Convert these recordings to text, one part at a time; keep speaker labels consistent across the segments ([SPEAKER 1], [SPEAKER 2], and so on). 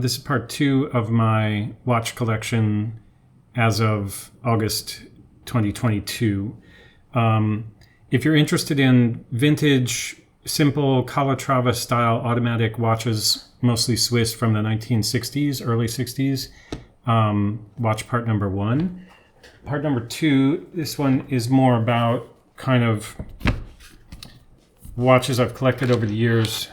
[SPEAKER 1] This is part 2 of my watch collection as of August 2022. If you're interested in vintage, simple Calatrava style automatic watches, mostly Swiss from the 1960s, early 60s, watch part number 1. Part number 2, this one is more about kind of watches I've collected over the years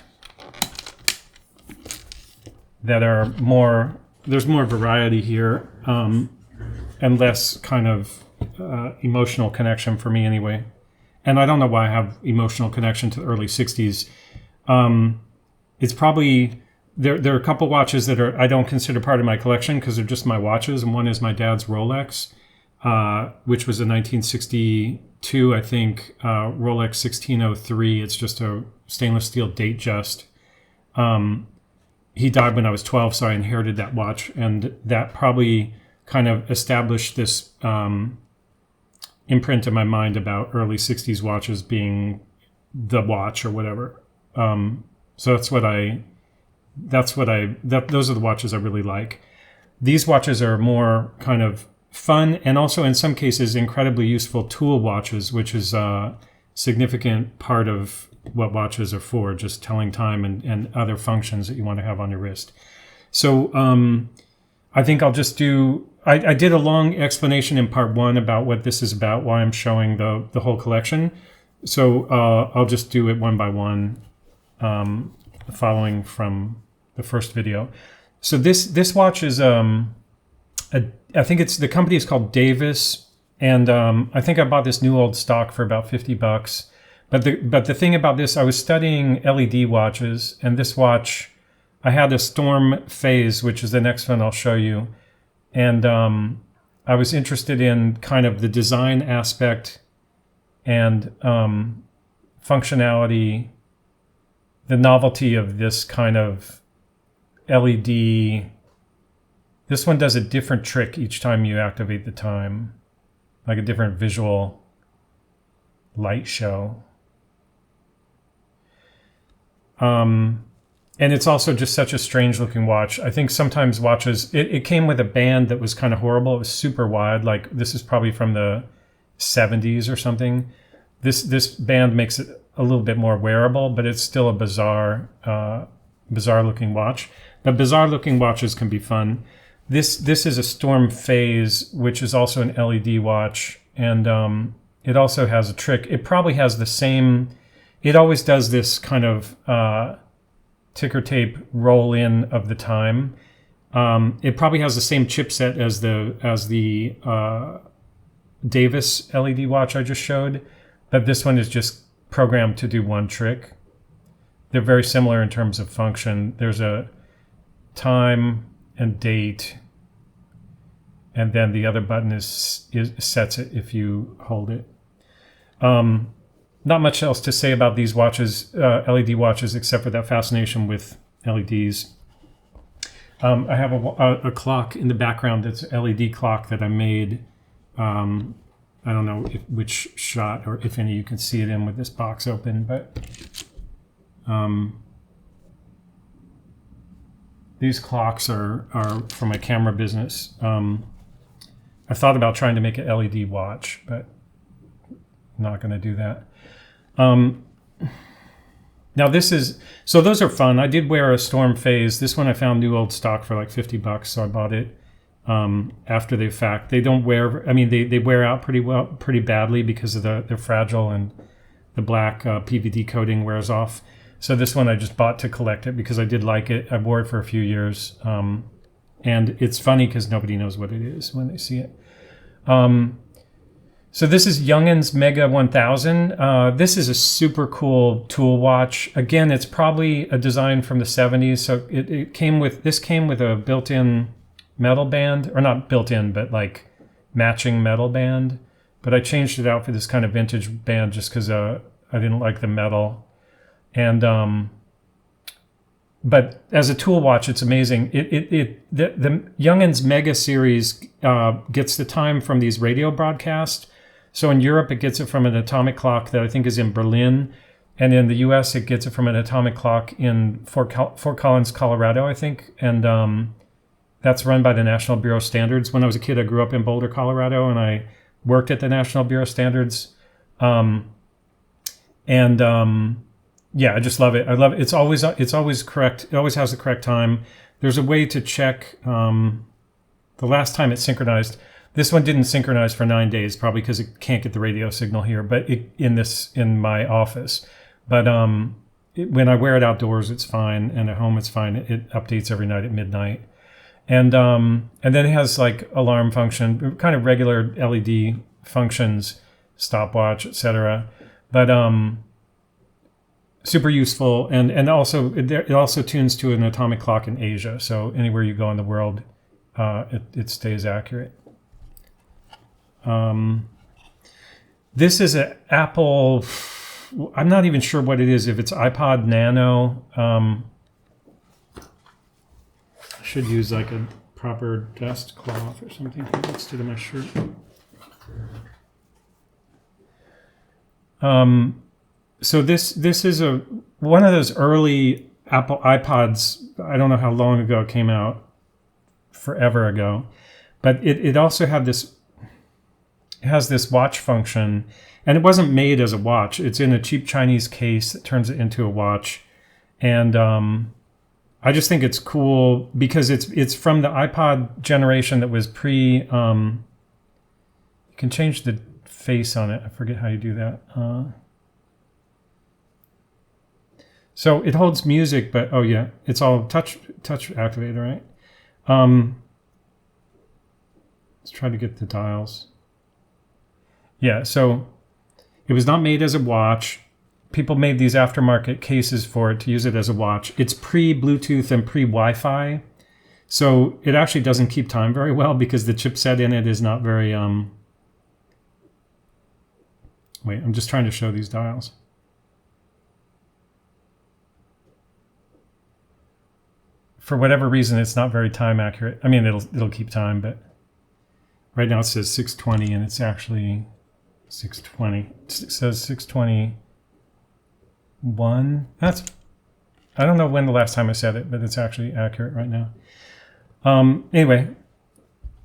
[SPEAKER 1] that are more, there's more variety here, and less kind of emotional connection for me anyway. And I don't know why I have emotional connection to the early 60s. It's probably, there are a couple watches that are I don't consider part of my collection because they're just my watches. And one is my dad's Rolex, which was a 1962, I think, Rolex 1603. It's just a stainless steel date just. He died when I was 12, so I inherited that watch. And that probably kind of established this imprint in my mind about early 60s watches being the watch or whatever. So those are the watches I really like. These watches are more kind of fun and also in some cases incredibly useful tool watches, which is a significant part of what watches are for, just telling time and other functions that you want to have on your wrist. So I think I'll just do, I did a long explanation in part 1 about what this is about, why I'm showing the whole collection. So I'll just do it one by one, following from the first video. So this watch is, I think the company is called Davis, and I think I bought this new old stock for about $50. But the thing about this, I was studying LED watches, and this watch, I had a Storm Faze, which is the next one I'll show you. And I was interested in kind of the design aspect and functionality, the novelty of this kind of LED. This one does a different trick each time you activate the time, like a different visual light show. And it's also just such a strange looking watch. I think sometimes watches, it came with a band that was kind of horrible. It was super wide. Like this is probably from the 70s or something. This band makes it a little bit more wearable, but it's still a bizarre looking watch. But bizarre looking watches can be fun. This is a Storm Faze, which is also an LED watch. And it also has a trick. It probably has the same, it always does this kind of ticker tape roll in of the time. It probably has the same chipset as the Davis LED watch I just showed, but this one is just programmed to do one trick. They're very similar in terms of function. There's a time and date, and then the other button sets it if you hold it. Not much else to say about these watches, LED watches, except for that fascination with LEDs. I have a clock in the background that's an LED clock that I made. I don't know which shot or if any you can see it in with this box open, but these clocks are for my camera business. I thought about trying to make an LED watch, but I'm not going to do that. Now so those are fun. I did wear a Storm Faze. This one I found new old stock for like $50, so I bought it after the fact. They don't wear, I mean, they wear out pretty badly because of they're fragile and the black PVD coating wears off. So this one I just bought to collect it because I did like it. I wore it for a few years. And it's funny because nobody knows what it is when they see it. So this is Junghans Mega1000. This is a super cool tool watch. Again, it's probably a design from the 70s. So this came with a built-in metal band, or not built-in, but like matching metal band. But I changed it out for this kind of vintage band just because I didn't like the metal. And but as a tool watch, it's amazing. The Junghans Mega series gets the time from these radio broadcasts. So in Europe, it gets it from an atomic clock that I think is in Berlin. And in the US, it gets it from an atomic clock in Fort Collins, Colorado, I think. And that's run by the National Bureau of Standards. When I was a kid, I grew up in Boulder, Colorado, and I worked at the National Bureau of Standards. Yeah, I just love it. I love it. It's always correct. It always has the correct time. There's a way to check the last time it synchronized. This one didn't synchronize for 9 days, probably because it can't get the radio signal here, but in my office. But when I wear it outdoors, it's fine, and at home, it's fine. It updates every night at midnight, and then it has like alarm function, kind of regular LED functions, stopwatch, etc. But super useful, and also it also tunes to an atomic clock in Asia, so anywhere you go in the world, it stays accurate. This is an Apple. I'm not even sure what it is. If it's iPod Nano, I should use like a proper dust cloth or something next to my shirt. So this is one of those early Apple iPods. I don't know how long ago it came out, forever ago, but it also had this. It has this watch function, and it wasn't made as a watch. It's in a cheap Chinese case that turns it into a watch, and I just think it's cool because it's from the iPod generation that was pre. You can change the face on it. I forget how you do that. So it holds music, but oh yeah, it's all touch activated, right? Let's try to get the dials. Yeah, so it was not made as a watch. People made these aftermarket cases for it to use it as a watch. It's pre-Bluetooth and pre-Wi-Fi. So it actually doesn't keep time very well because the chipset in it is not very... Wait, I'm just trying to show these dials. For whatever reason, it's not very time accurate. I mean, it'll keep time, but right now it says 6:20 and it's actually 6:20. It says 6:21. I don't know when the last time I said it, but it's actually accurate right now. Anyway,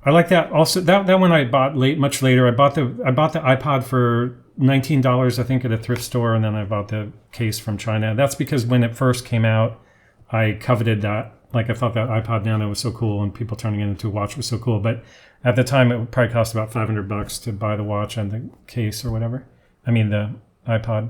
[SPEAKER 1] I like that. Also, that one I bought much later. I bought the iPod for $19, I think, at a thrift store, and then I bought the case from China. That's because when it first came out, I coveted that. Like, I thought that iPod Nano was so cool, and people turning it into a watch was so cool. But at the time, it would probably cost about $500 to buy the watch and the case or whatever. I mean, the iPod.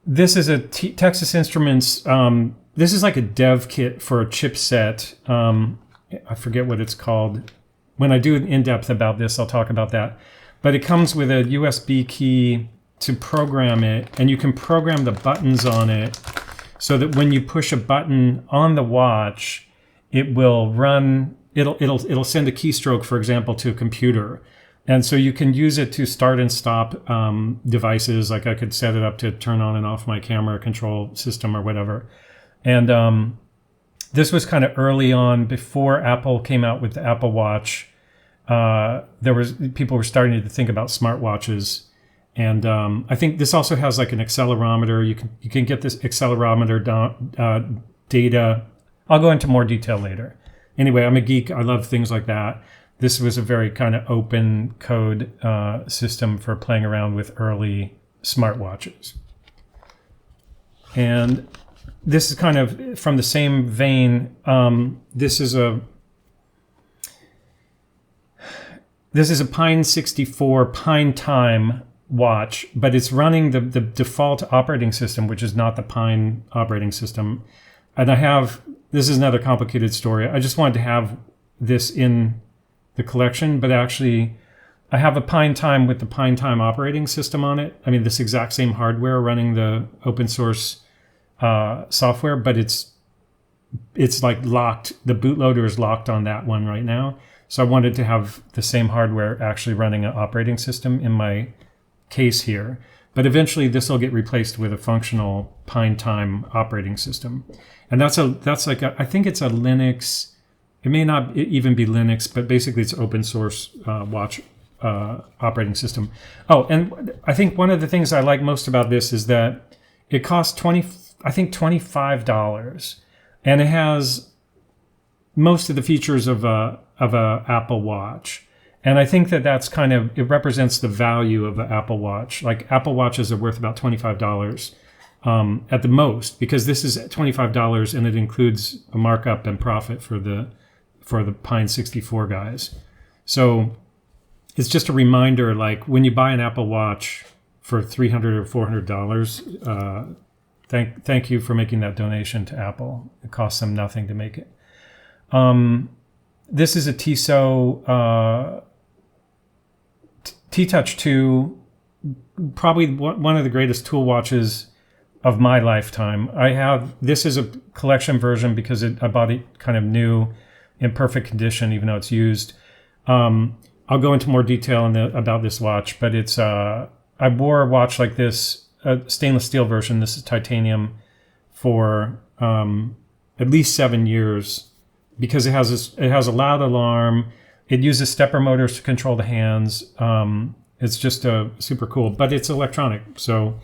[SPEAKER 1] This is a Texas Instruments. This is like a dev kit for a chipset. I forget what it's called. When I do an in-depth about this, I'll talk about that. But it comes with a USB key to program it, and you can program the buttons on it so that when you push a button on the watch, it will run. It'll send a keystroke, for example, to a computer, and so you can use it to start and stop devices. Like I could set it up to turn on and off my camera control system or whatever. And this was kind of early on, before Apple came out with the Apple Watch. People were starting to think about smartwatches. And I think this also has like an accelerometer. You can get this accelerometer data. I'll go into more detail later. Anyway, I'm a geek. I love things like that. This was a very kind of open code system for playing around with early smartwatches. And this is kind of from the same vein. This is a Pine 64 PineTime watch, but it's running the default operating system, which is not the Pine operating system. And this is another complicated story. I just wanted to have this in the collection, but actually I have a PineTime with the PineTime operating system on it. I mean, this exact same hardware running the open source software, but it's like locked. The bootloader is locked on that one right now. So I wanted to have the same hardware actually running an operating system in my case here. But eventually this will get replaced with a functional PineTime operating system. And I think it's a Linux. It may not even be Linux, but basically it's open source watch operating system. Oh, and I think one of the things I like most about this is that it costs $25, and it has most of the features of a Apple Watch. And I think that that's kind of, it represents the value of an Apple Watch. Like Apple Watches are worth about $25 at the most, because this is $25 and it includes a markup and profit for the Pine 64 guys. So it's just a reminder, like when you buy an Apple Watch for $300 or $400, thank you for making that donation to Apple. It costs them nothing to make it. This is a Tissot T-Touch II, probably one of the greatest tool watches of my lifetime. This is a collection version because I bought it kind of new, in perfect condition, even though it's used. I'll go into more detail about this watch, but it's I wore a watch like this, a stainless steel version. This is titanium, for at least 7 years, because it has a loud alarm. It uses stepper motors to control the hands. It's just super cool, but it's electronic, so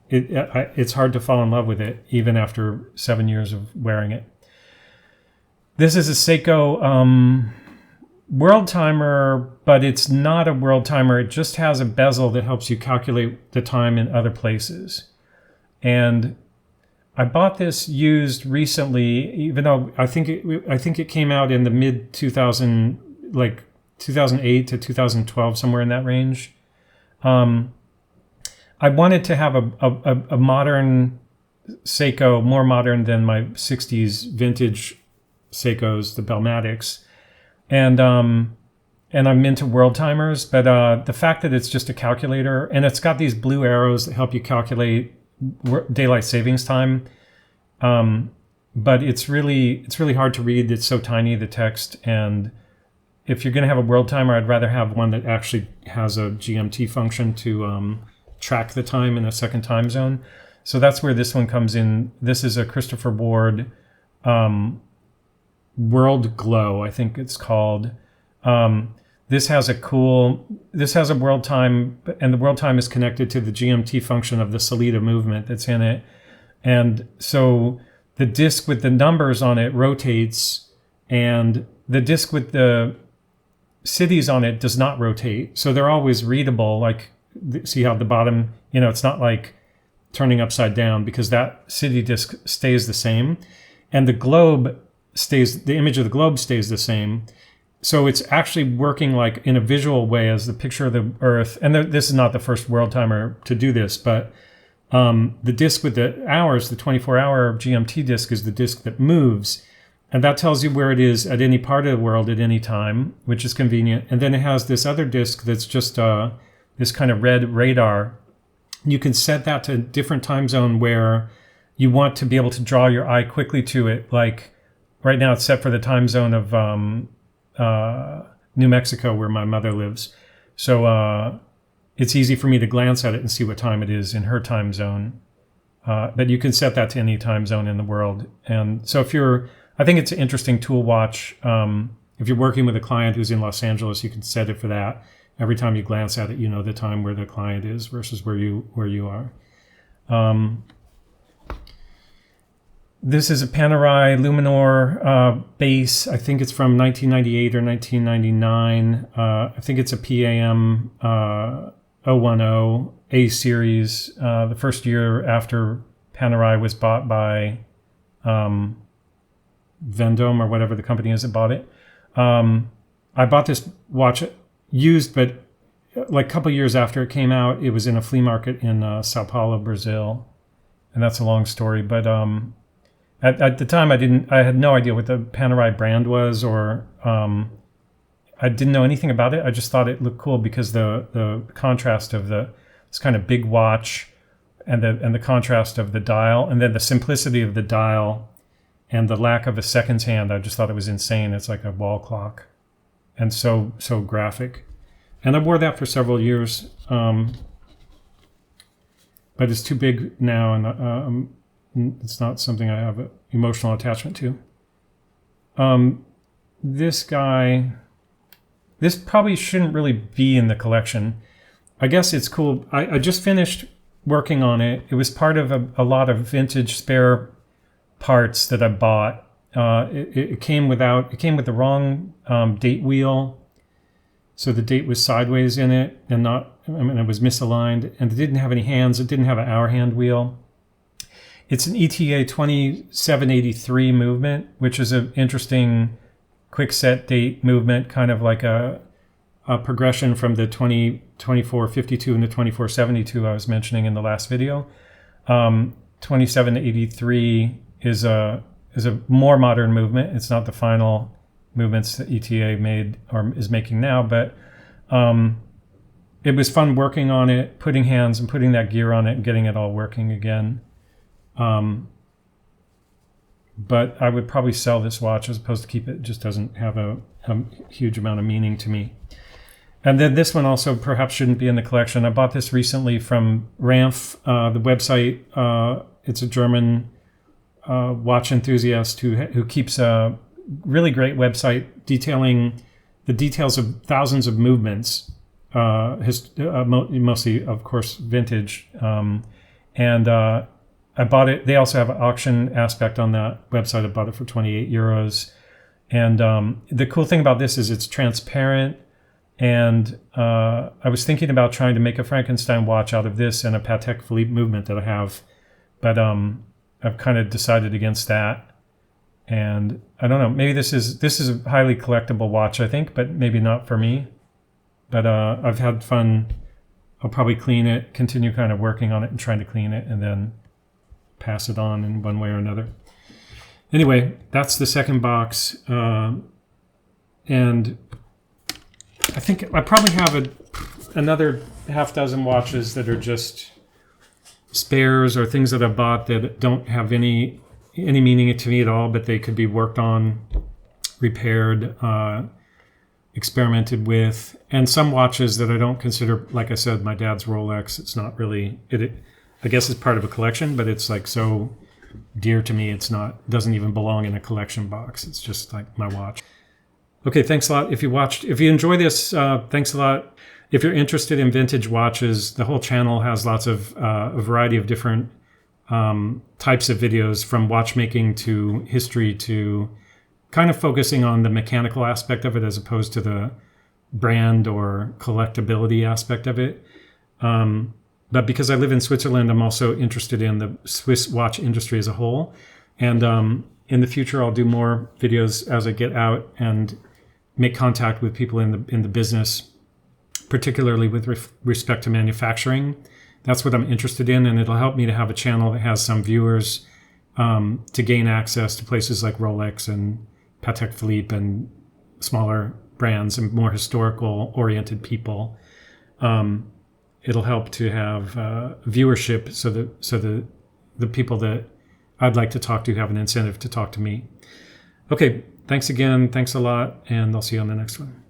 [SPEAKER 1] it's hard to fall in love with it even after 7 years of wearing it. This is a Seiko world timer, but it's not a world timer. It just has a bezel that helps you calculate the time in other places. And I bought this used recently, even though I think it came out in the mid 2008 to 2012, somewhere in that range. I wanted to have a modern Seiko, more modern than my 60s vintage Seikos, the Belmatics. And I'm into world timers, but the fact that it's just a calculator and it's got these blue arrows that help you calculate daylight savings time, but it's really hard to read. It's so tiny, the text, and if you're going to have a world timer, I'd rather have one that actually has a GMT function to track the time in a second time zone. So that's where this one comes in. This is a Christopher Ward World Glow, I think it's called. This has a world time, and the world time is connected to the GMT function of the Solita movement that's in it. And so the disc with the numbers on it rotates, and the disc with the cities on it does not rotate. So they're always readable. Like, see how the bottom, it's not like turning upside down, because that city disc stays the same. And the image of the globe stays the same. So it's actually working like in a visual way as the picture of the Earth. And this is not the first world timer to do this, but the disc with the hours, the 24-hour GMT disc, is the disc that moves. And that tells you where it is at any part of the world at any time, which is convenient. And then it has this other disc that's just this kind of red radar. You can set that to a different time zone where you want to be able to draw your eye quickly to it. Like right now it's set for the time zone of New Mexico, where my mother lives. So it's easy for me to glance at it and see what time it is in her time zone. But you can set that to any time zone in the world. And so I think it's an interesting tool watch. If you're working with a client who's in Los Angeles, you can set it for that. Every time you glance at it, you know the time where the client is versus where you are. This is a Panerai Luminor base. I think it's from 1998 or 1999. I think it's a PAM 010 A series. The first year after Panerai was bought by Vendome, or whatever the company is that bought it. I bought this watch used, but like a couple of years after it came out, it was in a flea market in Sao Paulo, Brazil. And that's a long story, but at the time, I had no idea what the Panerai brand was, or I didn't know anything about it. I just thought it looked cool because the contrast of this kind of big watch and the contrast of the dial, and then the simplicity of the dial and the lack of a seconds hand. I just thought it was insane. It's like a wall clock, and so graphic. And I wore that for several years, but it's too big now, and it's not something I have an emotional attachment to. This guy, This probably shouldn't really be in the collection. I guess it's cool. I just finished working on it. It was part of a lot of vintage spare parts that I bought. It came with the wrong date wheel. So the date was sideways in it and it was misaligned, and it didn't have any hands. It didn't have an hour hand wheel. It's an ETA 2783 movement, which is an interesting quick set date movement, kind of like a progression from the 2452 and the 2472 I was mentioning in the last video. 2783 is a more modern movement. It's not the final movements that ETA made or is making now, but it was fun working on it, putting hands and putting that gear on it and getting it all working again. But I would probably sell this watch as opposed to keep it. It just doesn't have a huge amount of meaning to me. And then this one also perhaps shouldn't be in the collection. I bought this recently from Ramf, the website. It's a German watch enthusiast who keeps a really great website detailing the details of thousands of movements, mostly, of course, vintage. I bought it. They also have an auction aspect on that website. I bought it for 28 euros. And the cool thing about this is it's transparent. And I was thinking about trying to make a Frankenstein watch out of this and a Patek Philippe movement that I have. But I've kind of decided against that. And I don't know, maybe this is a highly collectible watch, I think, but maybe not for me. But I've had fun. I'll probably clean it, continue kind of working on it and trying to clean it, and then pass it on in one way or another. Anyway, that's the second box. And I think I probably have another half dozen watches that are just spares or things that I bought that don't have any meaning to me at all, but they could be worked on, repaired, experimented with, and some watches that I don't consider, like I said, my dad's Rolex. It's not really I guess it's part of a collection, but it's like so dear to me. Doesn't even belong in a collection box. It's just like my watch. Okay, thanks a lot. If you enjoy this, thanks a lot. If you're interested in vintage watches, the whole channel has lots of a variety of different types of videos, from watchmaking to history to kind of focusing on the mechanical aspect of it as opposed to the brand or collectability aspect of it. But because I live in Switzerland, I'm also interested in the Swiss watch industry as a whole. And in the future, I'll do more videos as I get out and make contact with people in the business, particularly with respect to manufacturing. That's what I'm interested in, and it'll help me to have a channel that has some viewers to gain access to places like Rolex and Patek Philippe and smaller brands and more historical-oriented people. It'll help to have viewership so the people that I'd like to talk to have an incentive to talk to me. Okay, thanks again. Thanks a lot, and I'll see you on the next one.